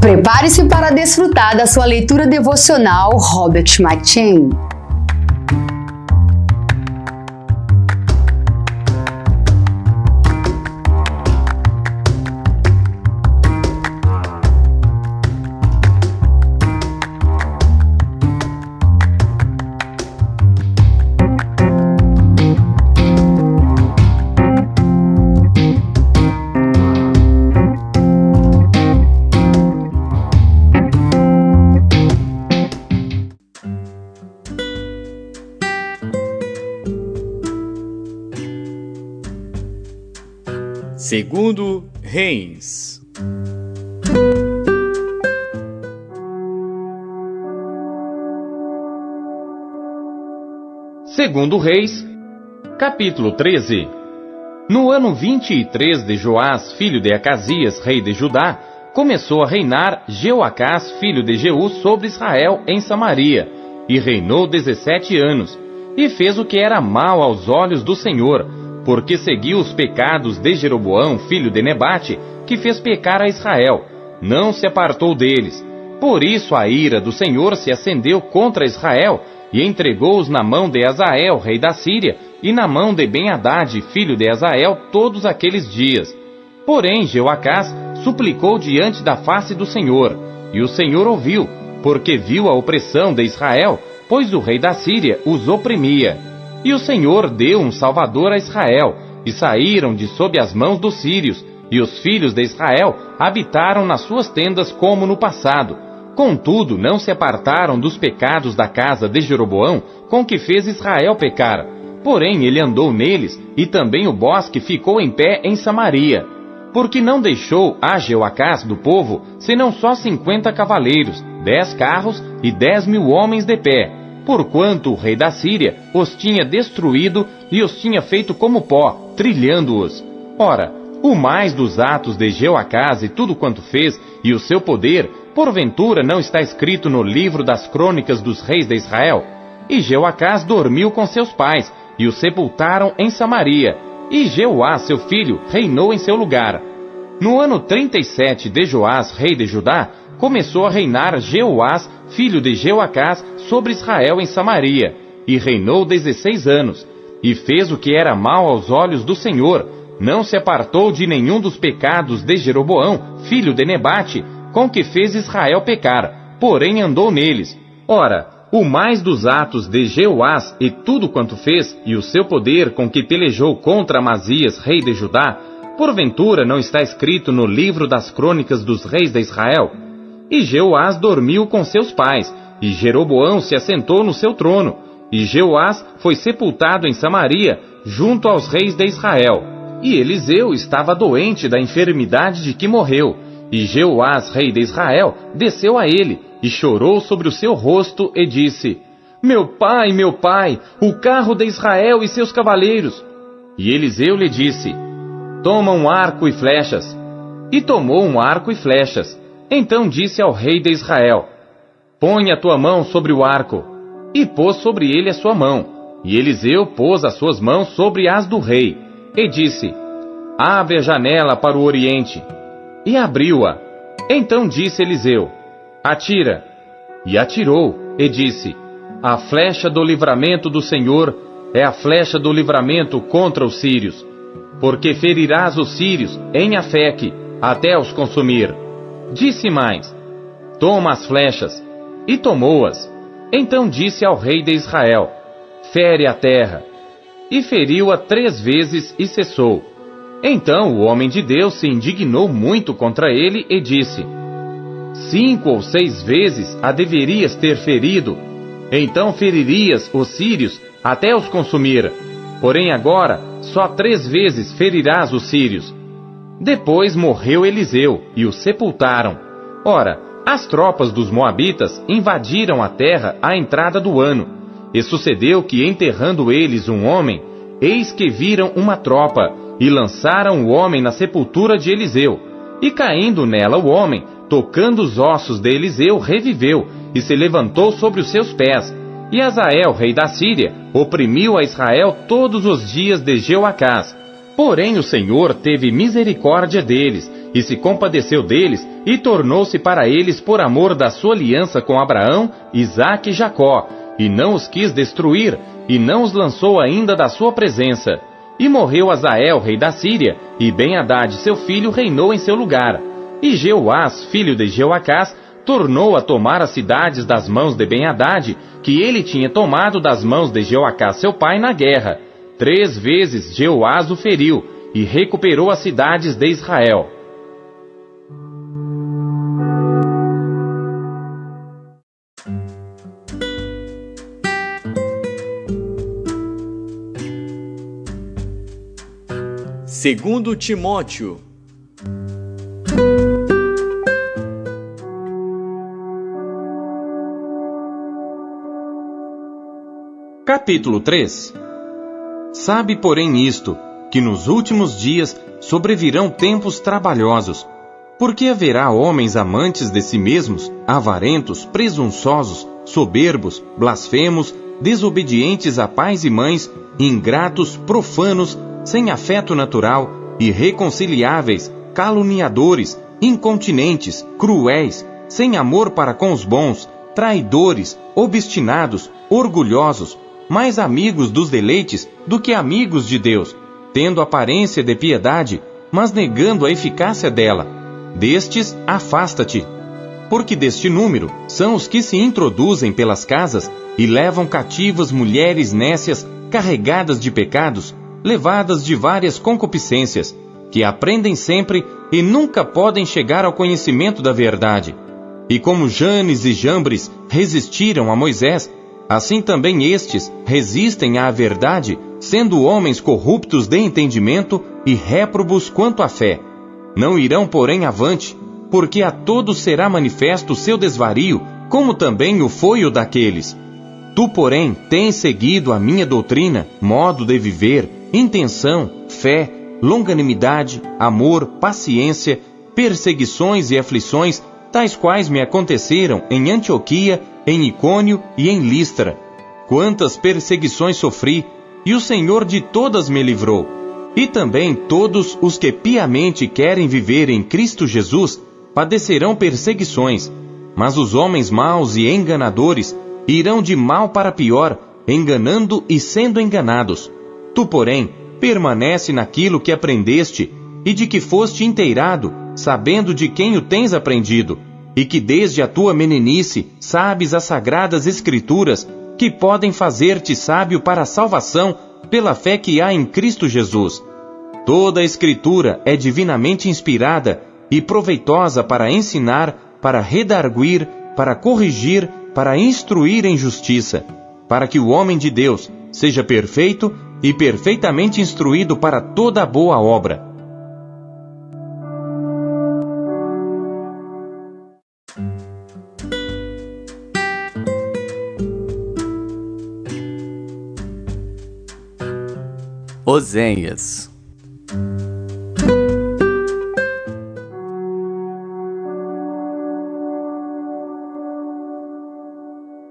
Prepare-se para desfrutar da sua leitura devocional Robert McChain. Segundo Reis. Segundo Reis, capítulo 13. No ano 23 de Joás, filho de Acasias, rei de Judá, começou a reinar Jeoacás, filho de Jeú, sobre Israel em Samaria, e reinou 17 anos, e fez o que era mal aos olhos do Senhor, porque seguiu os pecados de Jeroboão, filho de Nebate, que fez pecar a Israel. Não se apartou deles. Por isso a ira do Senhor se acendeu contra Israel, e entregou-os na mão de Hazael, rei da Síria, e na mão de Ben-Hadad, filho de Hazael, todos aqueles dias. Porém Jeoacás suplicou diante da face do Senhor, e o Senhor ouviu, porque viu a opressão de Israel, pois o rei da Síria os oprimia. E o Senhor deu um salvador a Israel, e saíram de sob as mãos dos sírios, e os filhos de Israel habitaram nas suas tendas como no passado. Contudo, não se apartaram dos pecados da casa de Jeroboão, com que fez Israel pecar. Porém, ele andou neles, e também o bosque ficou em pé em Samaria. Porque não deixou a Jeoacás do povo, senão só 50 cavaleiros, 10 carros e 10.000 homens de pé, porquanto o rei da Síria os tinha destruído e os tinha feito como pó, trilhando-os. Ora, o mais dos atos de Jeoacás e tudo quanto fez, e o seu poder, porventura não está escrito no livro das crônicas dos reis de Israel? E Jeoacás dormiu com seus pais, e o sepultaram em Samaria, e Jeoás, seu filho, reinou em seu lugar. No ano 37 de Joás, rei de Judá, começou a reinar Jeoás, filho de Jeoacás, sobre Israel em Samaria, e reinou 16 anos, e fez o que era mal aos olhos do Senhor, não se apartou de nenhum dos pecados de Jeroboão, filho de Nebate, com que fez Israel pecar, porém andou neles. Ora, o mais dos atos de Jeoás e tudo quanto fez, e o seu poder com que pelejou contra Amazias, rei de Judá, porventura não está escrito no livro das crônicas dos reis de Israel? E Jeoás dormiu com seus pais, e Jeroboão se assentou no seu trono, e Jeoás foi sepultado em Samaria, junto aos reis de Israel. E Eliseu estava doente da enfermidade de que morreu, e Jeoás, rei de Israel, desceu a ele, e chorou sobre o seu rosto, e disse: meu pai, o carro de Israel e seus cavaleiros. E Eliseu lhe disse: toma um arco e flechas. E tomou um arco e flechas. Então disse ao rei de Israel: põe a tua mão sobre o arco. E pôs sobre ele a sua mão. E Eliseu pôs as suas mãos sobre as do rei. E disse: abre a janela para o oriente. E abriu-a. Então disse Eliseu: atira. E atirou. E disse: a flecha do livramento do Senhor é a flecha do livramento contra os sírios. Porque ferirás os sírios em Afeque, até os consumir. Disse mais: toma as flechas. E tomou-as. Então disse ao rei de Israel: fere a terra. E feriu-a 3 vezes e cessou. Então o homem de Deus se indignou muito contra ele e disse: 5 ou 6 vezes a deverias ter ferido. Então feririas os sírios até os consumir. Porém agora só 3 vezes ferirás os sírios. Depois morreu Eliseu, e o sepultaram. Ora, as tropas dos moabitas invadiram a terra à entrada do ano. E sucedeu que, enterrando eles um homem, eis que viram uma tropa, e lançaram o homem na sepultura de Eliseu. E caindo nela o homem, tocando os ossos de Eliseu, reviveu, e se levantou sobre os seus pés. E Hazael, rei da Síria, oprimiu a Israel todos os dias de Jeoacás. Porém o Senhor teve misericórdia deles, e se compadeceu deles, e tornou-se para eles por amor da sua aliança com Abraão, Isaque e Jacó, e não os quis destruir, e não os lançou ainda da sua presença. E morreu Azael, rei da Síria, e Ben-Hadad, seu filho, reinou em seu lugar. E Jeoás, filho de Jeoacás, tornou a tomar as cidades das mãos de Ben-Hadad, que ele tinha tomado das mãos de Jeoacás, seu pai, na guerra. 3 vezes Jeoás o feriu, e recuperou as cidades de Israel. Segundo Timóteo. Capítulo 3. Sabe, porém, isto, que nos últimos dias sobrevirão tempos trabalhosos, porque haverá homens amantes de si mesmos, avarentos, presunçosos, soberbos, blasfemos, desobedientes a pais e mães, ingratos, profanos, sem afeto natural, irreconciliáveis, caluniadores, incontinentes, cruéis, sem amor para com os bons, traidores, obstinados, orgulhosos, mais amigos dos deleites do que amigos de Deus, tendo aparência de piedade, mas negando a eficácia dela. Destes, afasta-te. Porque deste número são os que se introduzem pelas casas e levam cativas mulheres nécias carregadas de pecados, levadas de várias concupiscências, que aprendem sempre e nunca podem chegar ao conhecimento da verdade. E como Janes e Jambres resistiram a Moisés, assim também estes resistem à verdade, sendo homens corruptos de entendimento e réprobos quanto à fé. Não irão, porém, avante, porque a todos será manifesto o seu desvario, como também o foi o daqueles. Tu, porém, tens seguido a minha doutrina, modo de viver, intenção, fé, longanimidade, amor, paciência, perseguições e aflições, tais quais me aconteceram em Antioquia, em Icônio e em Listra. Quantas perseguições sofri, e o Senhor de todas me livrou. E também todos os que piamente querem viver em Cristo Jesus padecerão perseguições, mas os homens maus e enganadores irão de mal para pior, enganando e sendo enganados. Tu, porém, permanece naquilo que aprendeste e de que foste inteirado, sabendo de quem o tens aprendido, e que desde a tua meninice sabes as sagradas Escrituras, que podem fazer-te sábio para a salvação pela fé que há em Cristo Jesus. Toda a Escritura é divinamente inspirada e proveitosa para ensinar, para redarguir, para corrigir, para instruir em justiça, para que o homem de Deus seja perfeito e perfeitamente instruído para toda a boa obra. Oséias.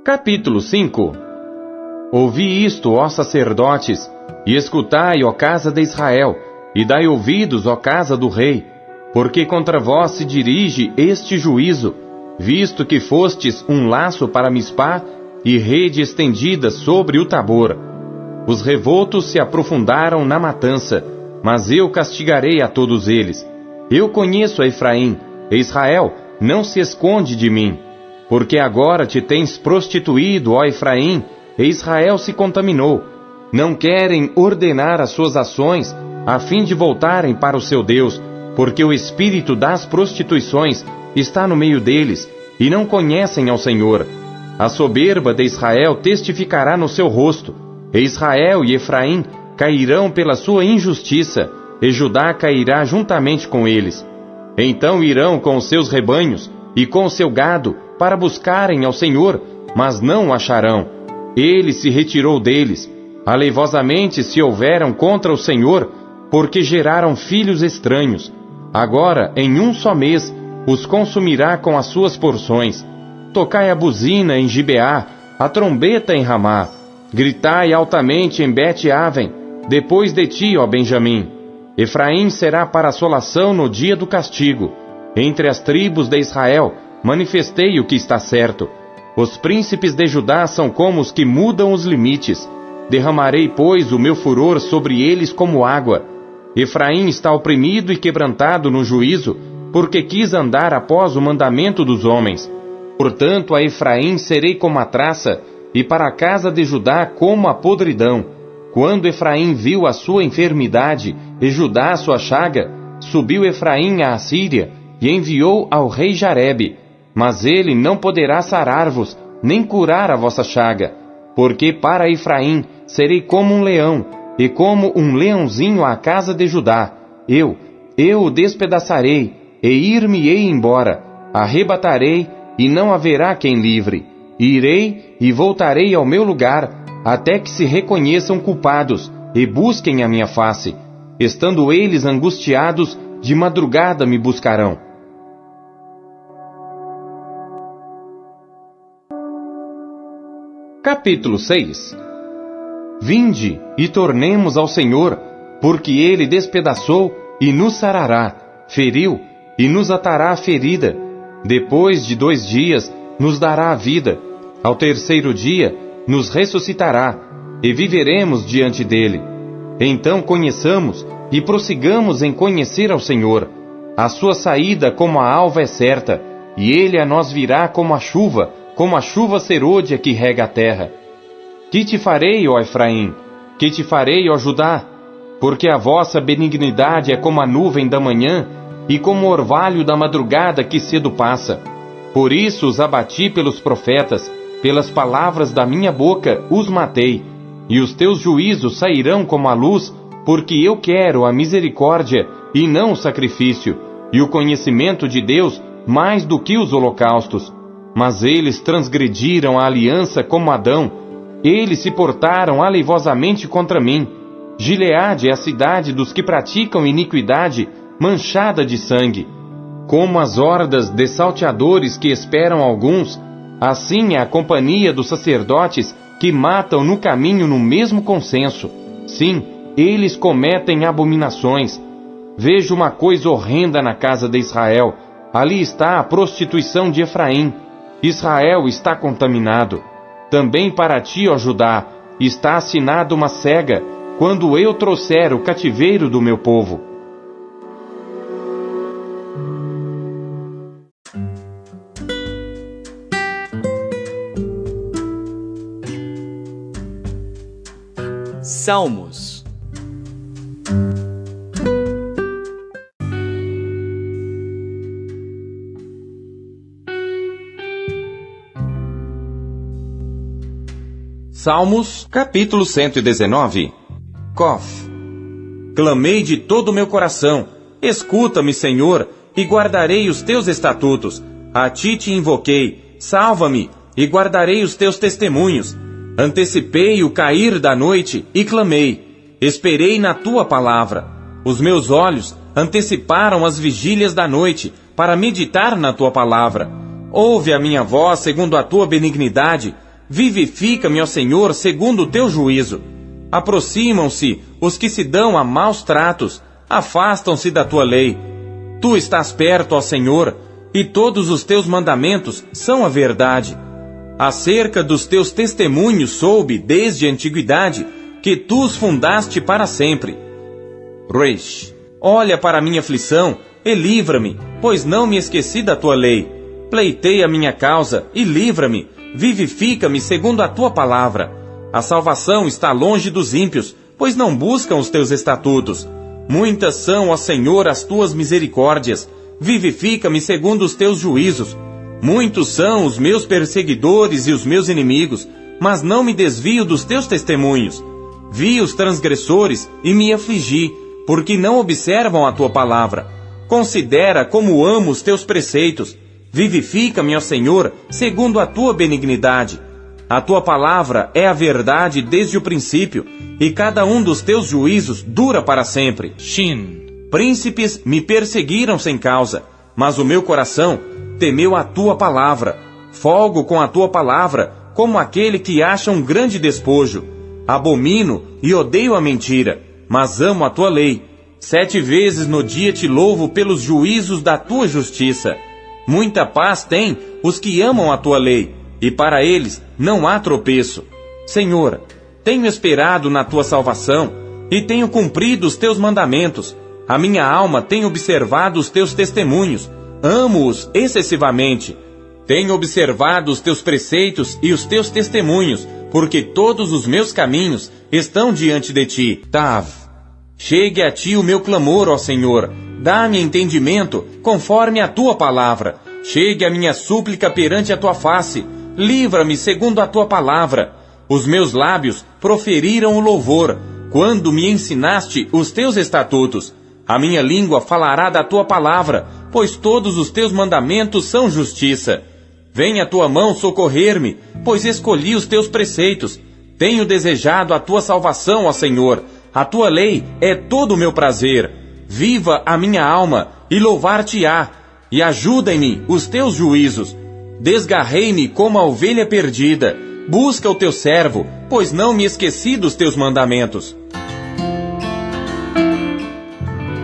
Capítulo 5. Ouvi isto, ó sacerdotes, e escutai, ó casa de Israel, e dai ouvidos, ó casa do rei, porque contra vós se dirige este juízo, visto que fostes um laço para Mispá e rede estendida sobre o Tabor. Os revoltos se aprofundaram na matança, mas eu castigarei a todos eles. Eu conheço a Efraim, e Israel não se esconde de mim. Porque agora te tens prostituído, ó Efraim, e Israel se contaminou. Não querem ordenar as suas ações, a fim de voltarem para o seu Deus, porque o espírito das prostituições está no meio deles, e não conhecem ao Senhor. A soberba de Israel testificará no seu rosto, e Israel e Efraim cairão pela sua injustiça, e Judá cairá juntamente com eles. Então irão com os seus rebanhos e com o seu gado para buscarem ao Senhor, mas não o acharão. Ele se retirou deles. Aleivosamente se houveram contra o Senhor, porque geraram filhos estranhos. Agora, em um só mês, os consumirá com as suas porções. Tocai a buzina em Gibeá, a trombeta em Ramá. Gritai altamente em Bet-Aven, depois de ti, ó Benjamim. Efraim será para assolação no dia do castigo. Entre as tribos de Israel manifestei o que está certo. Os príncipes de Judá são como os que mudam os limites. Derramarei, pois, o meu furor sobre eles como água. Efraim está oprimido e quebrantado no juízo, porque quis andar após o mandamento dos homens. Portanto, a Efraim serei como a traça, e para a casa de Judá como a podridão. Quando Efraim viu a sua enfermidade e Judá a sua chaga, subiu Efraim à Assíria e enviou ao rei Jarebe. Mas ele não poderá sarar-vos, nem curar a vossa chaga, porque para Efraim serei como um leão, e como um leãozinho à casa de Judá. Eu o despedaçarei, e ir-me-ei embora, arrebatarei, e não haverá quem livre. Irei e voltarei ao meu lugar, até que se reconheçam culpados, e busquem a minha face. Estando eles angustiados, de madrugada me buscarão. Capítulo 6. Vinde e tornemos ao Senhor, porque Ele despedaçou e nos sarará, feriu e nos atará a ferida. Depois de 2 dias nos dará a vida, ao 3º dia nos ressuscitará, e viveremos diante dele. Então conheçamos e prossigamos em conhecer ao Senhor. A sua saída como a alva é certa, e ele a nós virá como a chuva serôdia que rega a terra. Que te farei, ó Efraim? Que te farei, ó Judá? Porque a vossa benignidade é como a nuvem da manhã, e como o orvalho da madrugada que cedo passa. Por isso os abati pelos profetas, pelas palavras da minha boca os matei. E os teus juízos sairão como a luz, porque eu quero a misericórdia e não o sacrifício, e o conhecimento de Deus mais do que os holocaustos. Mas eles transgrediram a aliança como Adão. Eles se portaram aleivosamente contra mim. Gileade é a cidade dos que praticam iniquidade, manchada de sangue. Como as hordas de salteadores que esperam alguns, assim é a companhia dos sacerdotes que matam no caminho no mesmo consenso. Sim, eles cometem abominações. Vejo uma coisa horrenda na casa de Israel. Ali está a prostituição de Efraim. Israel está contaminado. Também para ti, ó Judá, está assinada uma cega, quando eu trouxer o cativeiro do meu povo. Salmos. Salmos, capítulo 119. Cof. Clamei de todo o meu coração, escuta-me, Senhor, e guardarei os teus estatutos. A ti te invoquei, salva-me, e guardarei os teus testemunhos. Antecipei o cair da noite e clamei. Esperei na tua palavra. Os meus olhos anteciparam as vigílias da noite para meditar na tua palavra. Ouve a minha voz segundo a tua benignidade. Vivifica-me, ó Senhor, segundo o teu juízo. Aproximam-se os que se dão a maus tratos, afastam-se da tua lei. Tu estás perto, ó Senhor, e todos os teus mandamentos são a verdade. Acerca dos teus testemunhos soube, desde a antiguidade, que tu os fundaste para sempre. Resh, olha para a minha aflição e livra-me, pois não me esqueci da tua lei. Pleitei a minha causa e livra-me, vivifica-me segundo a tua palavra. A salvação está longe dos ímpios, pois não buscam os teus estatutos. Muitas são, ó Senhor, as tuas misericórdias. Vivifica-me segundo os teus juízos. Muitos são os meus perseguidores e os meus inimigos, mas não me desvio dos teus testemunhos. Vi os transgressores e me afligi, porque não observam a tua palavra. Considera como amo os teus preceitos. Vivifica-me, ó Senhor, segundo a tua benignidade. A tua palavra é a verdade desde o princípio, e cada um dos teus juízos dura para sempre. Shin. Príncipes me perseguiram sem causa, mas o meu coração temeu a tua palavra. Folgo com a tua palavra, como aquele que acha um grande despojo. Abomino e odeio a mentira, mas amo a tua lei. 7 vezes no dia te louvo pelos juízos da tua justiça. Muita paz têm os que amam a tua lei, e para eles não há tropeço. Senhor, tenho esperado na tua salvação, e tenho cumprido os teus mandamentos. A minha alma tem observado os teus testemunhos, amo-os excessivamente. Tenho observado os teus preceitos e os teus testemunhos, porque todos os meus caminhos estão diante de ti. Tav. Chegue a ti o meu clamor, ó Senhor. Dá-me entendimento conforme a tua palavra. Chegue a minha súplica perante a tua face. Livra-me segundo a tua palavra. Os meus lábios proferiram o louvor, quando me ensinaste os teus estatutos. A minha língua falará da tua palavra, pois todos os teus mandamentos são justiça. Venha a tua mão socorrer-me, pois escolhi os teus preceitos. Tenho desejado a tua salvação, ó Senhor. A tua lei é todo o meu prazer. Viva a minha alma e louvar-te-á, e ajuda-me os teus juízos. Desgarrei-me como a ovelha perdida. Busca o teu servo, pois não me esqueci dos teus mandamentos.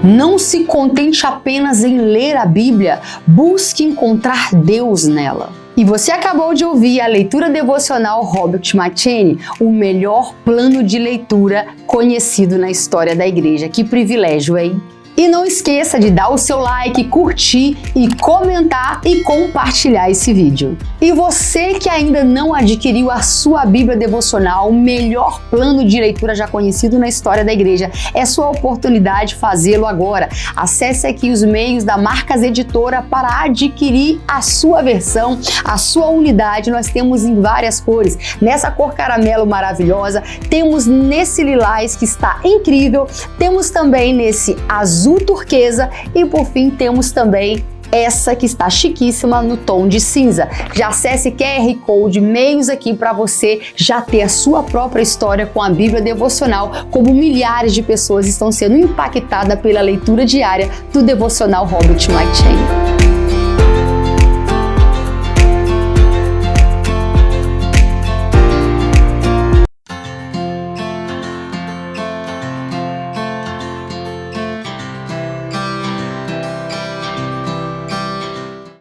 Não se contente apenas em ler a Bíblia, busque encontrar Deus nela. E você acabou de ouvir a leitura devocional Robert McCheyne, o melhor plano de leitura conhecido na história da igreja. Que privilégio, hein? E não esqueça de dar o seu like, curtir e comentar e compartilhar esse vídeo. E você que ainda não adquiriu a sua Bíblia devocional, o melhor plano de leitura já conhecido na história da igreja, é sua oportunidade de fazê-lo agora. Acesse aqui os meios da Marcas Editora para adquirir a sua versão, a sua unidade. Nós temos em várias cores. Nessa cor caramelo maravilhosa, temos nesse lilás que está incrível, temos também nesse azul turquesa e por fim temos também essa que está chiquíssima no tom de cinza. Já acesse QR Code, meios aqui para você já ter a sua própria história com a Bíblia devocional, como milhares de pessoas estão sendo impactadas pela leitura diária do devocional Robert McCheyne.